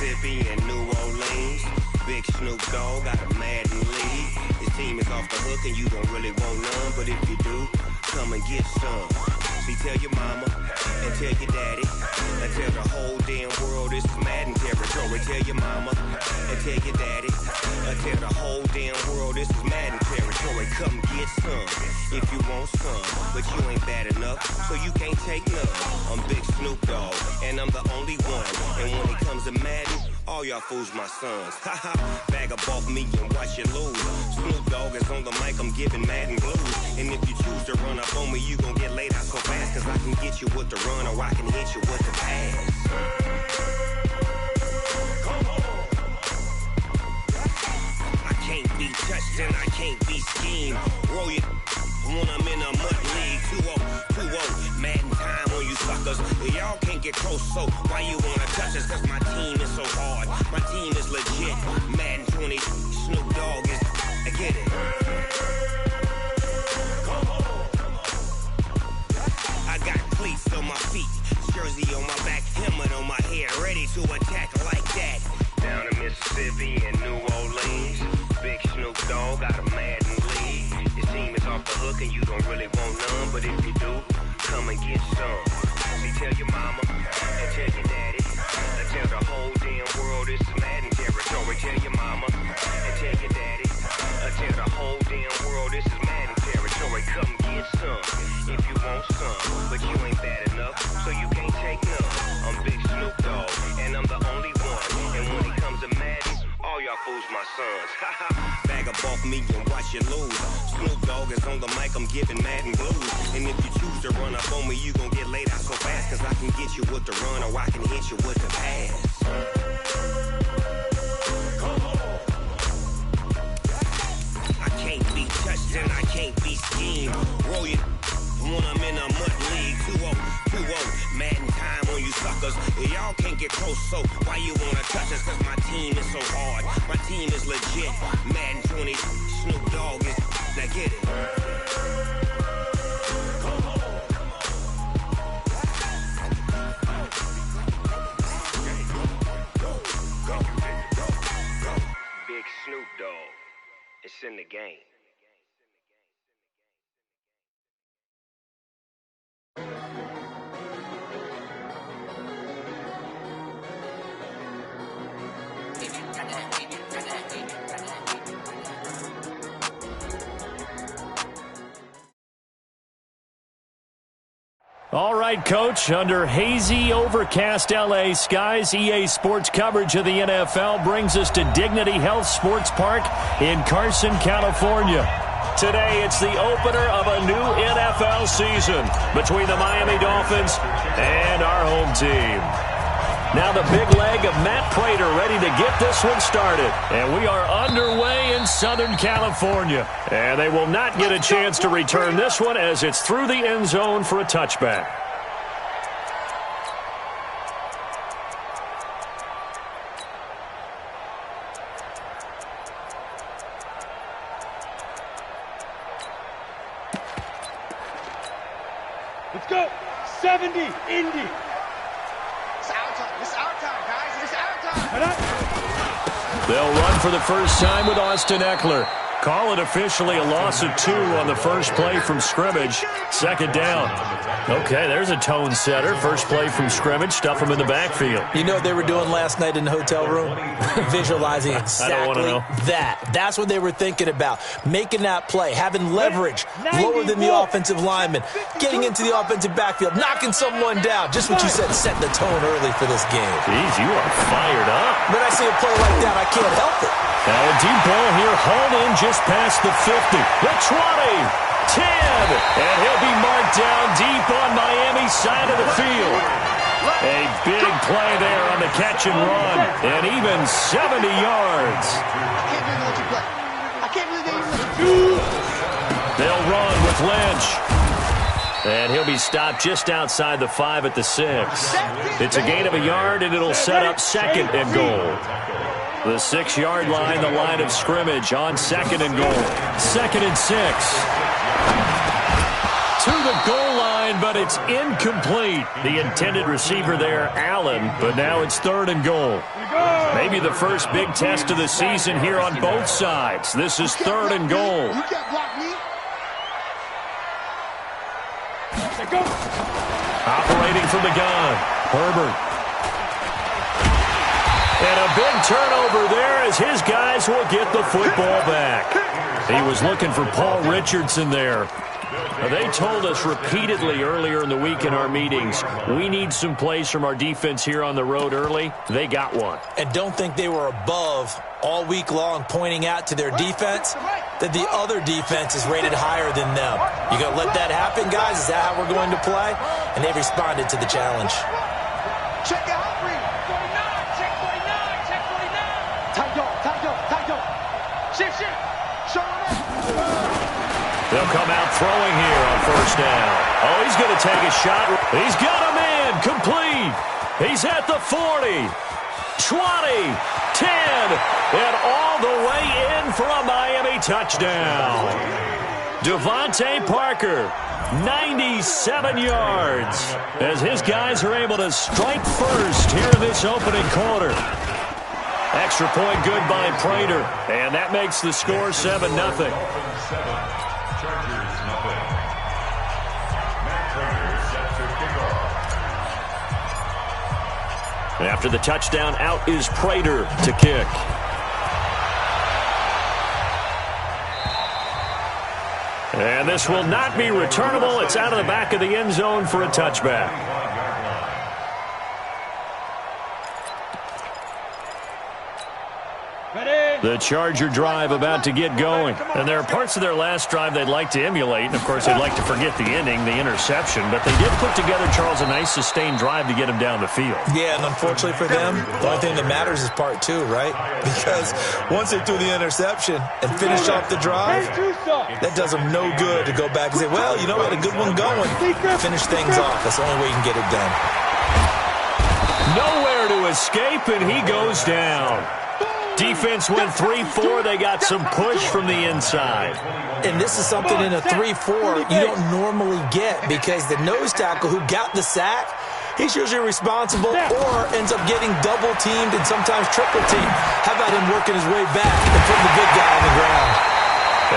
Mississippi and New Orleans. Big Snoop Dogg got a Madden lead. His team is off the hook and you don't really want none, but if you do, come and get some. See, tell your mama and tell your daddy and tell the whole damn world this is Madden territory. Tell your mama and tell your daddy and tell the whole damn world this is Madden territory. Come get some if you want some, but you ain't bad enough, so you can't take none. I'm Big Snoop Dogg and I'm the only one, and when it comes to Madden, all y'all fools my sons. Haha, bag up off me and watch you lose. Snoop Dogg is on the mic, I'm giving Madden blues. And if you choose to run up on me, you gon' get laid out so fast, cause I can get you with the run or I can hit you with the pass. I can't be touched and I can't be schemed. Roll you when I'm in a mud league. 2-0, 2-0, Madden time on you suckers. Y'all can't get close, so why you wanna touch us? Cause my team is so hard, my team is legit. Madden 20, Snoop Dogg is, I get it. I got cleats on my feet, jersey on my back, helmet on my head, ready to attack like that. Down in Mississippi and New Orleans, Big Snoop Dogg got a Madden lead. His team is off the hook and you don't really want none, but if you do, come and get some. See, tell your mama and tell your daddy and tell the whole damn world this is Madden territory. Tell your mama and tell your daddy and tell the whole damn world this is Madden territory. Come get some if you want some, but you ain't bad enough, so you can't take none. I'm Big Snoop Dogg and I'm the only one, and when it comes to Madden, all y'all fools my sons. Haha, bag up off me and watch you lose. Snoop Dogg is on the mic, I'm giving Madden blues. And if you choose to run up on me, you gon' get laid out so fast, cause I can get you with the run or I can hit you with the pass. I can't be touched and I can't be schemed. Roll you when I'm in a mud league. 2-0, 2-0, Madden time on you suckers. Y'all can't get close, so why you wanna touch us? Cause my team is so hard, my team is legit. Madden 20, Snoop Dogg is, now get it. Big Snoop Dogg, it's in the game. All right, Coach, under hazy, overcast L.A. skies, EA Sports coverage of the NFL brings us to Dignity Health Sports Park in Carson, California. Today, it's the opener of a new NFL season between the Miami Dolphins and our home team. Now the big leg of Matt Prater ready to get this one started. And we are underway in Southern California. And they will not get a chance to return this one as it's through the end zone for a touchback. Let's go. 70, Indy. They'll run for the first time with Austin Eckler. Call it officially a loss of 2 on the first play from scrimmage. Second down. Okay, there's a tone setter. First play from scrimmage. Stuff him in the backfield. You know what they were doing last night in the hotel room? Visualizing exactly that. That's what they were thinking about. Making that play, having leverage, lower than the offensive lineman, getting into the offensive backfield, knocking someone down. Just what you said, set the tone early for this game. Jeez, you are fired up. When I see a play like that, I can't help it. Now a deep ball here, hauled in just past the 50. The 20. 10, and he'll be marked down deep on Miami's side of the field. A big play there on the catch and run, and even 70 yards. They'll run with Lynch. And he'll be stopped just outside the 5 at the 6. It's a gain of a yard, and it'll set up second and goal. The 6-yard line, the line of scrimmage on second and goal. Second and 6. To the goal line line, but it's incomplete. The intended receiver there, Allen, but now it's 3rd and goal. Maybe the first big test of the season here on both sides. This is 3rd and goal. Operating from the gun, Herbert. And a big turnover there as his guys will get the football back. He was looking for Paul Richardson there. They told us repeatedly earlier in the week in our meetings, we need some plays from our defense here on the road early. They got one. And don't think they were above all week long pointing out to their defense that the other defense is rated higher than them. You going to let that happen, guys? Is that how we're going to play? And they responded to the challenge. Check out 49, check 49, check 49. Shift. Show it. They'll come out throwing here on 1st down. Oh, he's going to take a shot. He's got a man complete. He's at the 40, 20, 10, and all the way in for a Miami touchdown. Devontae Parker, 97 yards, as his guys are able to strike first here in this opening quarter. Extra point good by Prater, and that makes the score 7-0. After the touchdown, out is Prater to kick. And this will not be returnable. It's out of the back of the end zone for a touchback. The Charger drive about to get going. And there are parts of their last drive they'd like to emulate. And, of course, they'd like to forget the ending, the interception. But they did put together, Charles, a nice sustained drive to get him down the field. Yeah, and unfortunately for them, the only thing that matters is part 2, right? Because once they threw the interception and finished off the drive, that does them no good to go back and say, well, you know, we had a good one going. Finish things off. That's the only way you can get it done. Nowhere to escape, and he goes down. Defense went 3-4. They got some push from the inside. And this is something in a 3-4 you don't normally get because the nose tackle who got the sack, he's usually responsible or ends up getting double-teamed and sometimes triple-teamed. How about him working his way back and putting the big guy on the ground?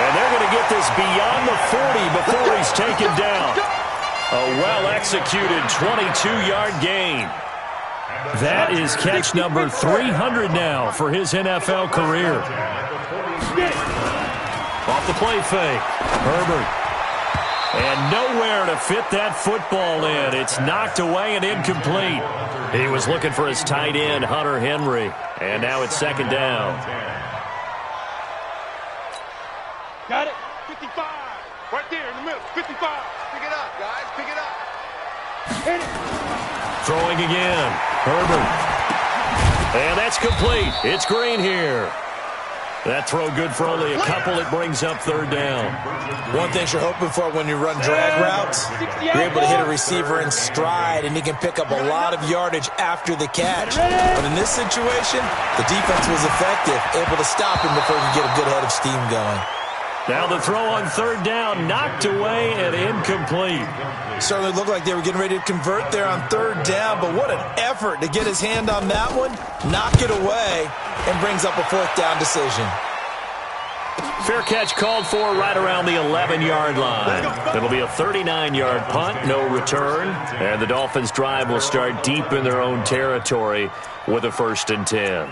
And they're going to get this beyond the 40 before he's taken down. A well-executed 22-yard gain. That is catch number 300 now for his NFL career. Off the play fake, Herbert. And nowhere to fit that football in. It's knocked away and incomplete. He was looking for his tight end, Hunter Henry. And now it's 2nd down. Got it. 55. Right there in the middle. 55. Pick it up, guys. Pick it up. Hit it. Throwing again, Herbert. And that's complete. It's Green here. That throw good for only a couple. It brings up 3rd down. One thing you're hoping for when you run drag routes, you're able to hit a receiver in stride, and he can pick up a lot of yardage after the catch. But in this situation, the defense was effective, able to stop him before he could get a good head of steam going. Now the throw on 3rd down, knocked away and incomplete. Certainly looked like they were getting ready to convert there on 3rd down, but what an effort to get his hand on that one, knock it away, and brings up a 4th down decision. Fair catch called for right around the 11-yard line. It'll be a 39-yard punt, no return, and the Dolphins' drive will start deep in their own territory with a 1st and 10.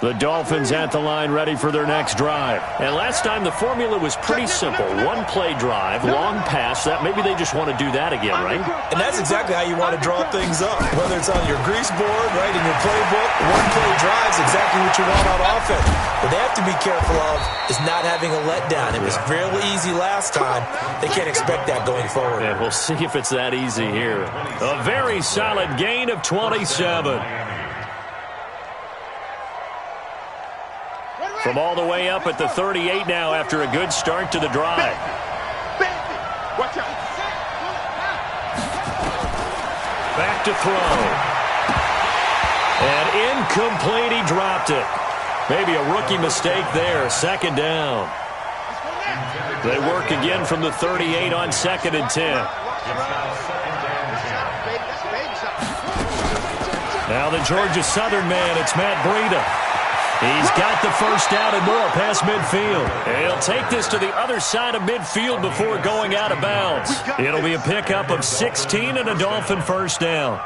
The Dolphins at the line ready for their next drive. And last time the formula was pretty simple. One-play drive, long pass. That maybe they just want to do that again, right? And that's exactly how you want to draw things up. Whether it's on your grease board, right, in your playbook, one-play drive is exactly what you want on offense. What they have to be careful of is not having a letdown. It was fairly easy last time. They can't expect that going forward. And we'll see if it's that easy here. A very solid gain of 27. From all the way up at the 38 now after a good start to the drive. Watch out. Back to throw. And incomplete, he dropped it. Maybe a rookie mistake there, 2nd down. They work again from the 38 on 2nd and 10. Now the Georgia Southern man, it's Matt Breida. He's got the first down and more past midfield. He'll take this to the other side of midfield before going out of bounds. It'll be a pickup of 16 and a Dolphin first down.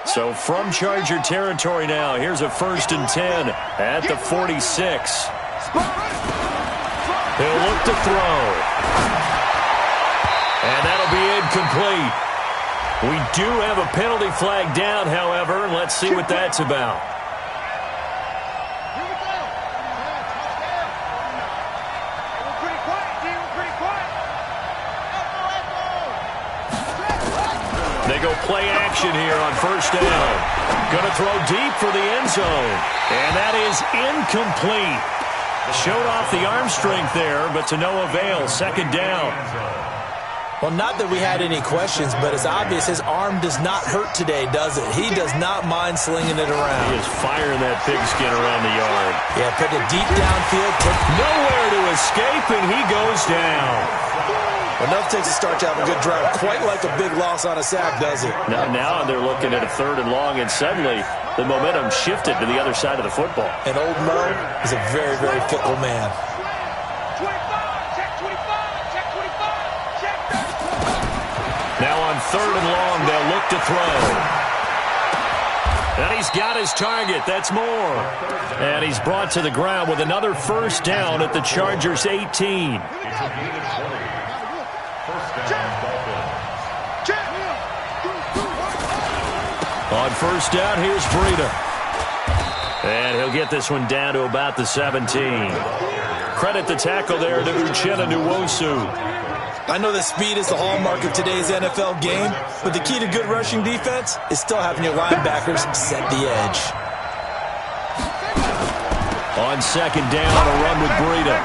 So from Charger territory now, here's a 1st and 10 at the 46. He'll look to throw. And that'll be incomplete. We do have a penalty flag down, however, and let's see what that's about. They go play action here on 1st down. Going to throw deep for the end zone. And that is incomplete. Showed off the arm strength there, but to no avail. 2nd down. Well, not that we had any questions, but it's obvious his arm does not hurt today, does it? He does not mind slinging it around. He is firing that pigskin around the yard. Yeah, pick it deep downfield. Nowhere to escape, and he goes down. Enough takes a start to have a good drive. Quite like a big loss on a sack, does it? Now they're looking at a 3rd and long, and suddenly the momentum shifted to the other side of the football. And old Mo is a very, very fickle man. Now on 3rd and long, they'll look to throw. And he's got his target. That's more. And he's brought to the ground with another first down at the Chargers' 18. On 1st down, here's Breida. And he'll get this one down to about the 17. Credit the tackle there to Uchenna Nwosu. I know that speed is the hallmark of today's NFL game, but the key to good rushing defense is still having your linebackers set the edge. On 2nd down, a run with Breida.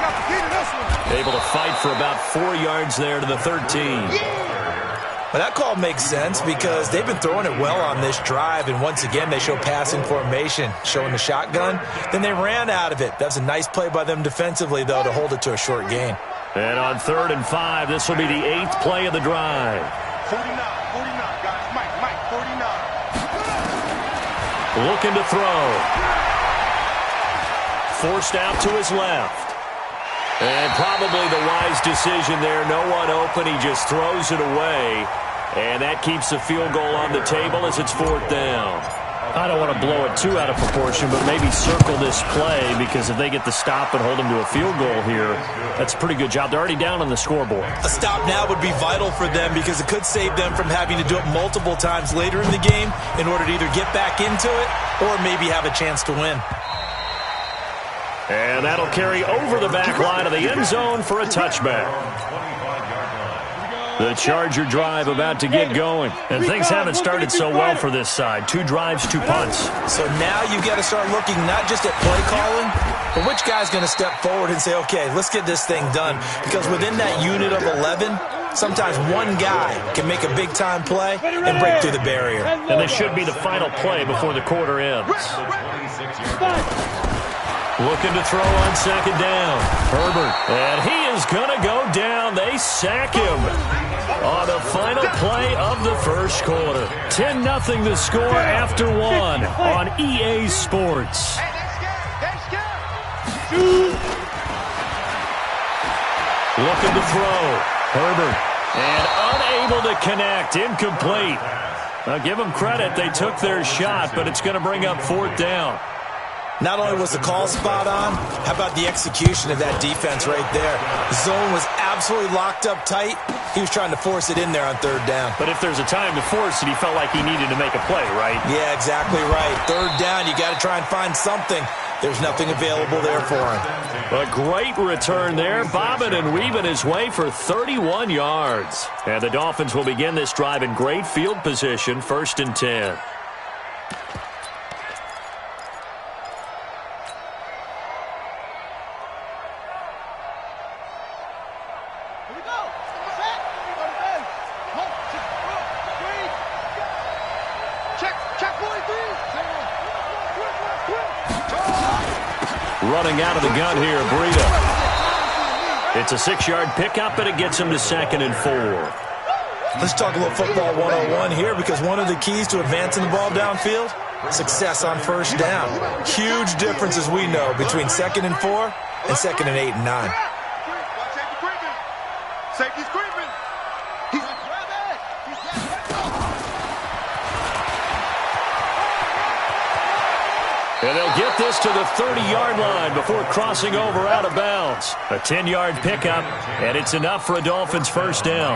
Able to fight for about 4 yards there to the 13. But that call makes sense because they've been throwing it well on this drive, and once again they show passing formation, showing the shotgun. Then they ran out of it. That's a nice play by them defensively, though, to hold it to a short gain. And on 3rd and 5, this will be the 8th play of the drive. 49, guys. Mike, 49. Looking to throw. Forced out to his left. And probably the wise decision there. No one open. He just throws it away. And that keeps the field goal on the table as it's 4th down. I don't want to blow it too out of proportion, but maybe circle this play because if they get the stop and hold them to a field goal here, that's a pretty good job. They're already down on the scoreboard. A stop now would be vital for them because it could save them from having to do it multiple times later in the game in order to either get back into it or maybe have a chance to win. And that'll carry over the back line of the end zone for a touchback. The Charger drive about to get going. And things haven't started so well for this side. 2 drives, 2 punts. So now you've got to start looking not just at play calling, but which guy's going to step forward and say, okay, let's get this thing done. Because within that unit of 11, sometimes one guy can make a big-time play and break through the barrier. And this should be the final play before the quarter ends. Looking to throw on 2nd down. Herbert. And he is going to go down. They sack him on the final play of the first quarter. 10-0 the score after 1 on EA Sports. Looking to throw. Herbert. And unable to connect. Incomplete. Now give them credit. They took their shot, but it's going to bring up 4th down. Not only was the call spot on, how about the execution of that defense right there? The zone was absolutely locked up tight. He was trying to force it in there on 3rd down. But if there's a time to force it, he felt like he needed to make a play, right? Yeah, exactly right. 3rd down, you got to try and find something. There's nothing available there for him. A great return there, bobbing and weaving his way for 31 yards. And the Dolphins will begin this drive in great field position, 1st and 10. Running out of the gun here, Breida. It's a 6-yard pickup, and it gets him to 2nd and 4. Let's talk a little football 101 here, because one of the keys to advancing the ball downfield, success on first down. Huge difference, as we know, between 2nd and 4 and 2nd and 8 and 9. Safety's creeping. And they'll get this to the 30-yard line before crossing over out of bounds. A 10-yard pickup, and it's enough for a Dolphins first down.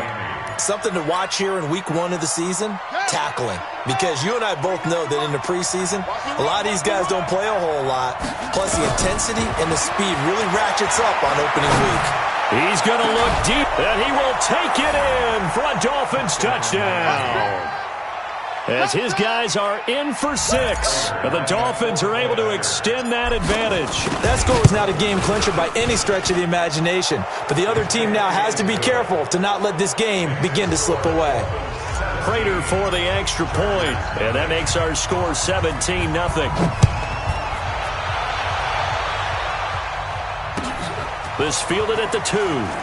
Something to watch here in week 1 of the season, tackling. Because you and I both know that in the preseason, a lot of these guys don't play a whole lot. Plus, the intensity and the speed really ratchets up on opening week. He's going to look deep, and he will take it in for a Dolphins touchdown. As his guys are in for 6, and the Dolphins are able to extend that advantage. That score is not a game clincher by any stretch of the imagination, but the other team now has to be careful to not let this game begin to slip away. Prater for the extra point, and that makes our score 17-0. This fielded at the 2.